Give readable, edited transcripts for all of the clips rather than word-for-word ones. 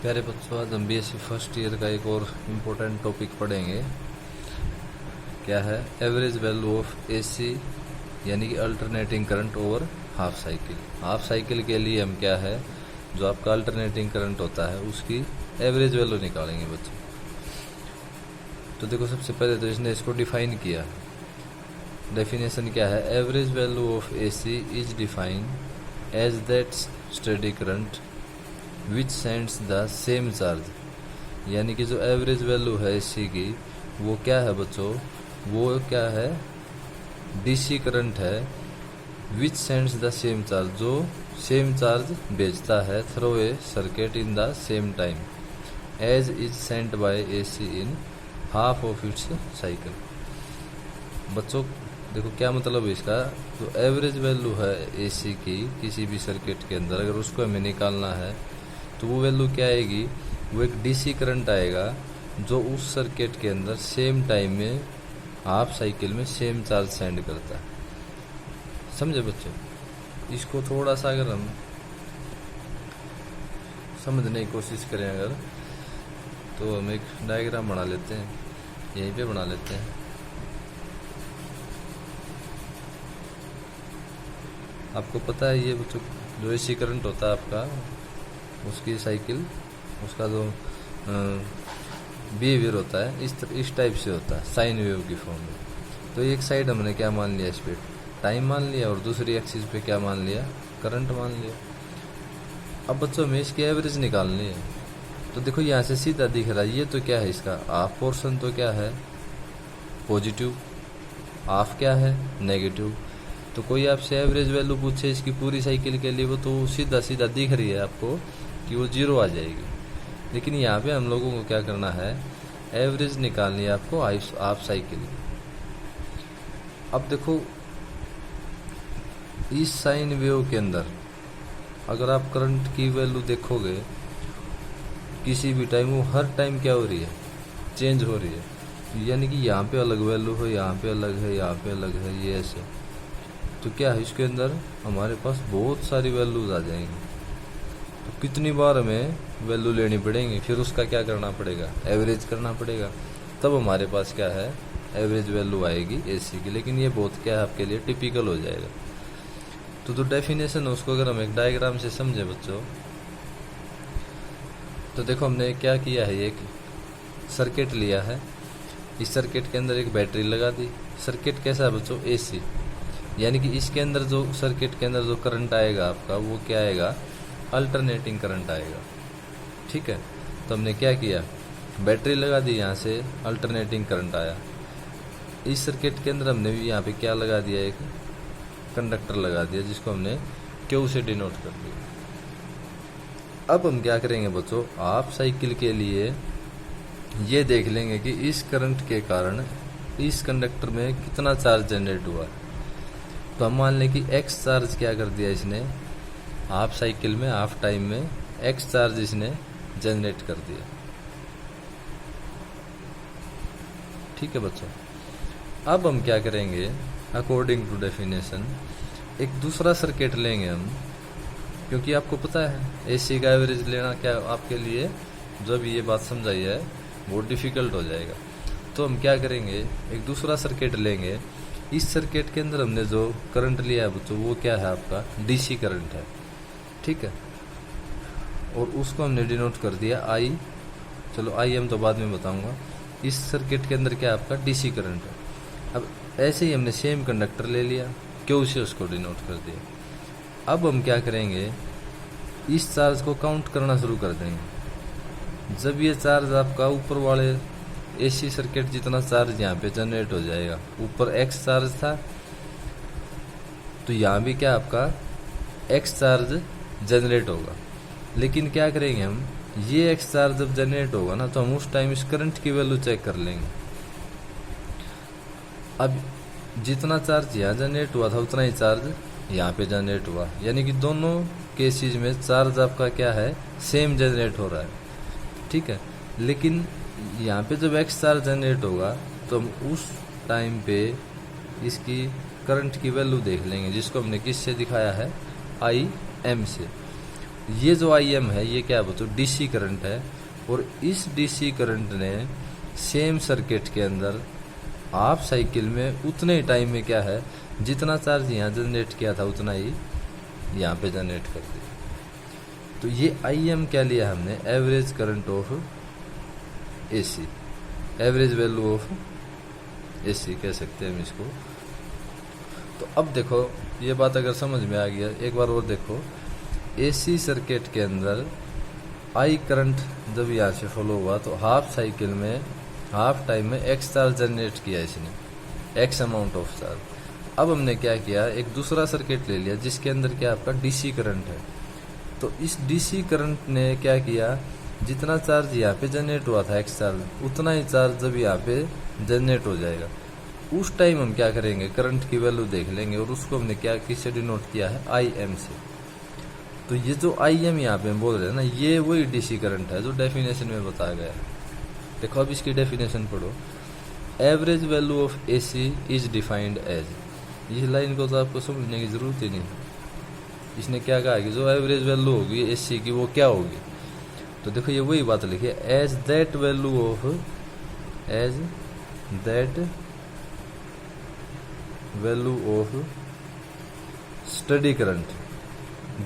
प्यारे बच्चों, आज हम बीएससी फर्स्ट ईयर का एक और इम्पोर्टेंट टॉपिक पढ़ेंगे। क्या है? एवरेज वैल्यू ऑफ एसी यानी कि alternating current over half cycle. Half cycle के लिए हम क्या है, जो आपका अल्टरनेटिंग करंट होता है उसकी एवरेज वैल्यू निकालेंगे बच्चों। तो देखो, सबसे पहले तो इसने इसको डिफाइन किया। डेफिनेशन क्या है? Average value of AC is defined as that steady current which sends the same charge. यानी कि जो एवरेज वैल्यू है एसी की, वो क्या है बच्चों? वो क्या है? डीसी करंट है which sends the same charge, जो सेम चार्ज भेजता है through a circuit in the same time as is sent by AC in half of its cycle. बच्चों देखो, क्या मतलब है इसका? जो एवरेज वैल्यू है एसी की किसी भी सर्किट के अंदर, अगर उसको हमें निकालना है तो वो वैल्यू क्या आएगी? वो एक डीसी करंट आएगा जो उस सर्किट के अंदर सेम टाइम में हाफ साइकिल में सेम चार्ज सेंड करता है। समझे बच्चों? इसको थोड़ा सा अगर हम समझने की कोशिश करें अगर, तो हम एक डायग्राम बना लेते हैं, यहीं पे बना लेते हैं। आपको पता है ये बच्चों, जो एसी करंट होता है आपका, उसकी साइकिल, उसका जो बिहेवियर होता है इस टाइप से होता है, साइन वेव की फॉर्म में। तो एक साइड हमने क्या मान लिया? स्पीड, टाइम मान लिया, और दूसरी एक्सिस पे क्या मान लिया? करंट मान लिया। अब बच्चों हमें इसकी एवरेज निकालनी है। तो देखो, यहाँ से सीधा दिख रहा है, ये तो क्या है इसका हाफ पोर्शन, तो क्या है? पॉजिटिव। हाफ क्या है? नेगेटिव। तो कोई आपसे एवरेज वैल्यू पूछे इसकी पूरी साइकिल के लिए, वो तो सीधा सीधा दिख रही है आपको कि वो 0 आ जाएगी। लेकिन यहाँ पे हम लोगों को क्या करना है? एवरेज निकालनी है आपको हाफ साइकिल। अब देखो, इस साइन वेव के अंदर अगर आप करंट की वैल्यू देखोगे किसी भी टाइम, वो हर टाइम क्या हो रही है? चेंज हो रही है। यानी कि यहाँ पे अलग वैल्यू है, यहाँ पे अलग है, यहाँ पे अलग है, ये ऐसे। तो क्या है, इसके अंदर हमारे पास बहुत सारी वैल्यूज आ जाएंगी। तो कितनी बार हमें वैल्यू लेनी पड़ेगी, फिर उसका क्या करना पड़ेगा? एवरेज करना पड़ेगा। तब हमारे पास क्या है? एवरेज वैल्यू आएगी एसी की। लेकिन ये बहुत क्या है आपके लिए टिपिकल हो जाएगा। तो जो डेफिनेशन है उसको अगर हम एक डायग्राम से समझे बच्चों, तो देखो हमने क्या किया है, एक सर्किट लिया है। इस सर्किट के अंदर एक बैटरी लगा दी। सर्किट कैसा है बच्चों? एसी। यानी कि इसके अंदर जो सर्किट के अंदर जो करंट आएगा आपका, वो क्या आएगा? अल्टरनेटिंग करंट आएगा। ठीक है। तो हमने क्या किया? बैटरी लगा दी, यहाँ से अल्टरनेटिंग करंट आया। इस सर्किट के अंदर हमने भी यहाँ पे क्या लगा दिया? एक कंडक्टर लगा दिया, जिसको हमने क्यू से डिनोट कर दिया। अब हम क्या करेंगे बच्चों? हाफ साइकिल के लिए ये देख लेंगे कि इस करंट के कारण इस कंडक्टर में कितना चार्ज जनरेट हुआ। तो हम मान लें कि एक्स चार्ज क्या कर दिया इसने हाफ साइकिल में, हाफ टाइम में एक्स चार्ज इसने जनरेट कर दिया। ठीक है बच्चों। अब हम क्या करेंगे? अकॉर्डिंग टू डेफिनेशन एक दूसरा सर्किट लेंगे हम, क्योंकि आपको पता है एसी का एवरेज लेना क्या आपके लिए, जब ये बात समझाई है, वो डिफिकल्ट हो जाएगा। तो हम क्या करेंगे? एक दूसरा सर्किट लेंगे। इस सर्किट के अंदर हमने जो करंट लिया है बच्चों, वो क्या है आपका? डीसी करंट है। ठीक है। और उसको हमने डिनोट कर दिया आई। चलो आई हम तो बाद में बताऊंगा। इस सर्किट के अंदर क्या आपका? डीसी करंट है। अब ऐसे ही हमने सेम कंडक्टर ले लिया, क्यू से उसको डिनोट कर दिया। अब हम क्या करेंगे? इस चार्ज को काउंट करना शुरू कर देंगे। जब ये चार्ज आपका ऊपर वाले एसी सर्किट जितना चार्ज यहाँ पे जनरेट हो जाएगा, ऊपर एक्स चार्ज था, तो यहाँ भी क्या आपका एक्स चार्ज जनरेट होगा। लेकिन क्या करेंगे हम? ये एक्स चार्ज जब जनरेट होगा ना, तो हम उस टाइम इस करंट की वैल्यू चेक कर लेंगे। अब जितना चार्ज यहाँ जनरेट हुआ था उतना ही चार्ज यहाँ पे जनरेट हुआ। यानी कि दोनों केसेस में चार्ज आपका क्या है? सेम जनरेट हो रहा है। ठीक है। लेकिन यहाँ पे जब एक्स चार्ज जनरेट होगा, तो हम उस टाइम पे इसकी करंट की वैल्यू देख लेंगे, जिसको हमने किससे दिखाया है? आई एम से। ये जो IM है ये क्या है बच्चों, DC करंट है, और इस DC करंट ने सेम सर्किट के अंदर हाफ साइकिल में उतने ही टाइम में क्या है, जितना चार्ज यहाँ जनरेट किया था उतना ही यहाँ पे जनरेट कर दिया। तो ये IM क्या लिया हमने, average current of AC, average value of AC कह सकते हैं हम इसको। तो अब देखो ये बात अगर समझ में आ गया, एक बार और देखो, AC सर्किट के अंदर I करंट जब यहाँ से फॉलो हुआ तो हाफ साइकिल में हाफ टाइम में X चार्ज जनरेट किया इसने, X अमाउंट ऑफ चार्ज। अब हमने क्या किया, एक दूसरा सर्किट ले लिया जिसके अंदर क्या आपका DC करंट है। तो इस DC करंट ने क्या किया, जितना चार्ज यहाँ पे जनरेट हुआ था X चार्ज, उतना ही चार्ज जब यहाँ पे जनरेट हो जाएगा उस टाइम हम क्या करेंगे, करंट की वैल्यू देख लेंगे, और उसको हमने क्या किससे डिनोट किया है, IM से। तो ये जो IM यहाँ पे हम बोल रहे हैं ना, ये वही DC करंट है जो डेफिनेशन में बताया गया है। देखो अब इसकी डेफिनेशन पढ़ो, average value of AC is defined as, इस लाइन को तो आपको समझने की जरूरत ही नहीं। इसने क्या कहा कि जो एवरेज वैल्यू होगी AC की वो क्या होगी, तो देखो ये वही बात लिखी है, as that value of, as that value of steady current,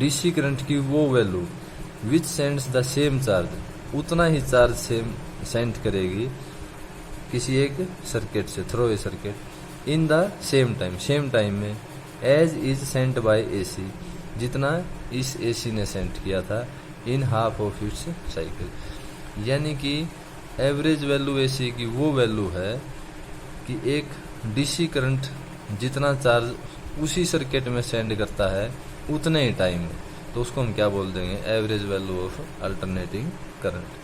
DC current की वो value which sends the same charge, उतना ही चार्ज सेम सेंड करेगी किसी एक सर्किट से, through a circuit, in the same time, same time में, as is sent by AC, जितना इस AC ने सेंड किया था, in half of its cycle. यानी कि एवरेज वैल्यू AC की वो वैल्यू है कि एक DC करंट जितना चार्ज उसी सर्किट में सेंड करता है उतने ही टाइम में, तो उसको हम क्या बोल देंगे, average value of alternating current.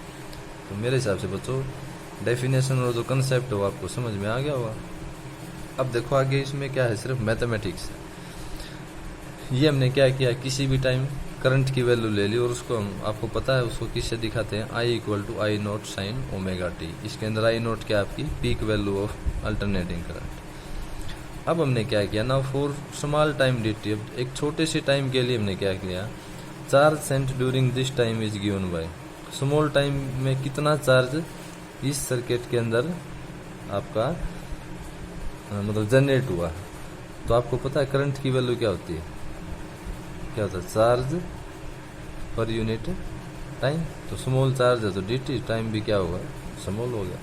तो मेरे हिसाब से बच्चों डेफिनेशन और जो कंसेप्ट हो आपको समझ में आ गया होगा। अब देखो आगे इसमें क्या है, सिर्फ मैथमेटिक्स है। ये हमने क्या किया, किसी भी टाइम करंट की वैल्यू ले ली और उसको हम, आपको पता है उसको किससे दिखाते हैं, I equal to I nought sine omega T. इसके अंदर I नोट क्या आपकी peak value of alternating current. अब हमने क्या किया ना, फॉर स्मॉल टाइम dt, एक छोटे से टाइम के लिए हमने क्या किया, charge sent during this time is given by, small time में कितना चार्ज इस सर्किट के अंदर आपका मतलब जनरेट हुआ। तो आपको पता है करंट की वैल्यू क्या होती है, क्या होता है, चार्ज पर यूनिट टाइम। तो स्मॉल चार्ज है तो dt, टाइम भी क्या होगा, स्मॉल हो गया।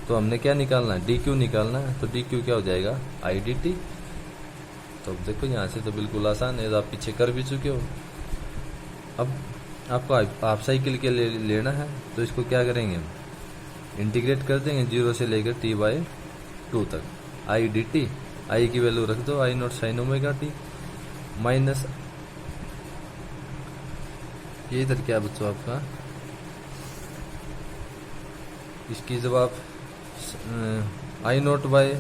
तो हमने क्या निकालना है, dq निकालना है। तो dq क्या हो जाएगा, I dt। तो अब देखो यहाँ से तो बिल्कुल आसान है, तो आप पीछे कर भी चुके हो। अब आपको हाफ साइकिल के लिए लेना है, तो इसको क्या करेंगे हम, इंटीग्रेट कर देंगे 0 से लेकर t/2 तक। I dt, I की वैल्यू रख दो I not sine omega t, minus ये इधर क्या बच्चों आपका, इसकी जब आप I naught by,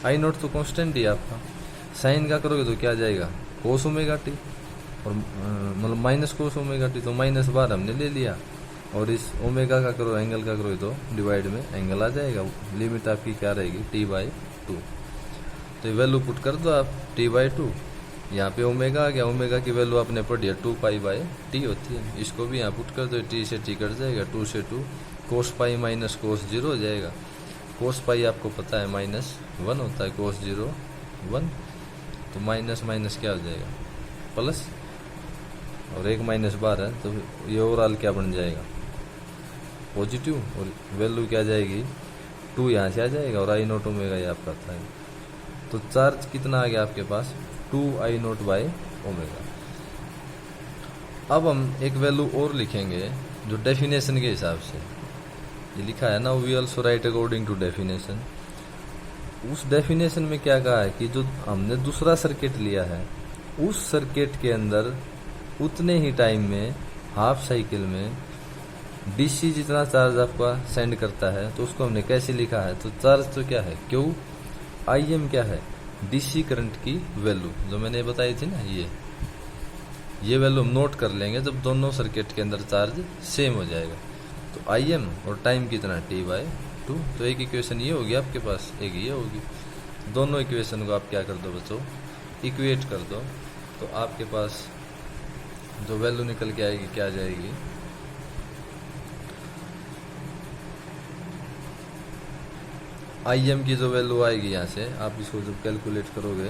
I naught तो कांस्टेंट ही आपका, साइन का करोगे तो क्या जाएगा, कोस ओमेगा टी, और मतलब माइनस कोस ओमेगा टी, तो माइनस बार हमने ले लिया, और इस ओमेगा का करो, एंगल का करोगे तो डिवाइड में एंगल आ जाएगा। लिमिट आपकी क्या रहेगी, t/2। तो वैल्यू पुट कर दो आप, t/2, यहाँ पे ओमेगा आ गया, ओमेगा की वैल्यू आपने पढ़ी है 2π/t होती है, इसको भी यहाँ पुट कर दो, t से t कट जाएगा, 2 से 2, कोस पाई माइनस कोस 0 हो जाएगा। कोस पाई आपको पता है -1 होता है, कोस 0 1, तो माइनस माइनस क्या हो जाएगा, प्लस, और एक -12 है तो ये ओवरऑल क्या बन जाएगा, पॉजिटिव, और वैल्यू क्या जाएगी 2 यहाँ से आ जाएगा, और I नोट ओमेगा ये आपका था। तो चार्ज कितना आ गया आपके पास, 2I नोट बाय ओमेगा। अब हम एक वैल्यू और लिखेंगे जो डेफिनेशन के हिसाब से, ये लिखा है ना, we also write according to definition. उस डेफिनेशन में क्या कहा है कि जो हमने दूसरा सर्किट लिया है उस सर्किट के अंदर उतने ही टाइम में हाफ साइकिल में DC जितना चार्ज आपका सेंड करता है, तो उसको हमने कैसे लिखा है, तो चार्ज तो क्या है Q, IM क्या है, DC करंट की वैल्यू जो मैंने बताई थी ना, ये वैल्यू हम नोट कर लेंगे जब दोनों सर्किट के अंदर चार्ज सेम हो जाएगा। तो IM और टाइम कितना t/2। तो एक इक्वेशन ये होगी आपके पास, एक ये होगी। दोनों इक्वेशन को आप क्या कर दो बच्चों, इक्वेट कर दो, तो आपके पास जो वैल्यू निकल के आएगी क्या जाएगी, IM की जो वैल्यू आएगी यहाँ से आप इसको जब कैलकुलेट करोगे,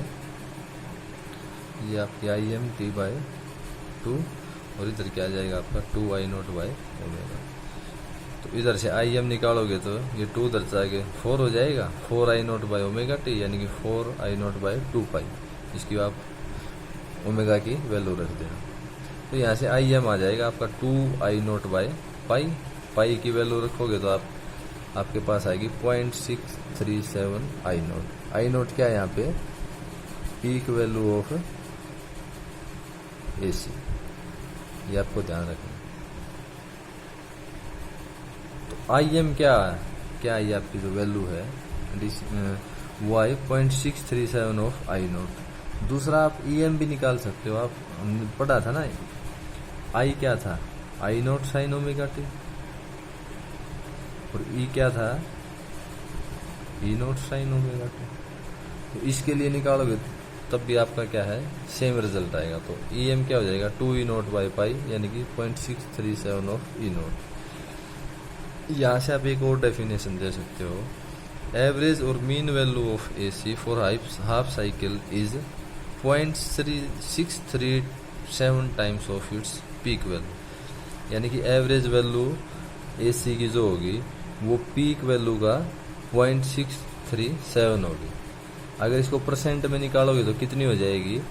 ये आपकी IM T/2 और इधर क्या जाएगा आपका 2I0/ओमेगा। तो इधर से IM निकालोगे तो ये 2 उधर से आगे 4 हो जाएगा, 4I0/ओमेगा t, यानी कि 4I0/2π। इसकी आप ओमेगा की वैल्यू रख देना। तो यहाँ से IM आ जाएगा आपका 2I0/पाई। पाई की वैल्यू रखोगे तो आपके पास आएगी 0.637 I0। I0 क्या है यहाँ पे, पीक वैल्यू ऑफ AC, ये आपको ध्यान रखना। तो IM क्या ये आपकी जो वैल्यू है वो आई 0.637 ऑफ I0। दूसरा आप EM भी निकाल सकते हो, आप हमने पढ़ा था ना, I क्या था, I0 sin ओमेगा t, और E क्या था, E0 sin ओमेगा t। तो इसके लिए निकालोगे तब भी आपका क्या है, सेम रिजल्ट आएगा। तो EM क्या हो जाएगा, 2E0/पाई, यानी कि 0.637 ऑफ E0। यहाँ से आप एक और डेफिनेशन दे सकते हो, एवरेज और mean value of AC for half cycle is 0.637 times of its peak value, यानी कि एवरेज वैल्यू AC की जो होगी वो पीक वैल्यू का 0.637 होगी। अगर इसको परसेंट में निकालोगे तो कितनी हो जाएगी,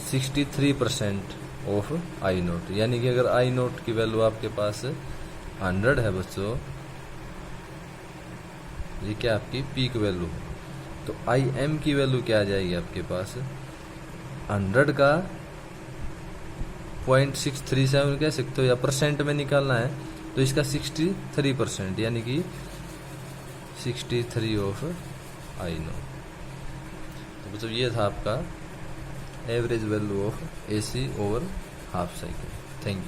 63% ऑफ I0, यानी कि अगर I0 की वैल्यू आपके पास 100 है बच्चों, ये क्या आपकी पीक वैल्यू, तो IM की वैल्यू क्या आ जाएगी आपके पास, 100 का 0.637 कह सकते हो, या परसेंट में निकालना है तो इसका 63%, यानी कि 63 ऑफ I0। तो मतलब ये था आपका average value of AC over half cycle. Thank you.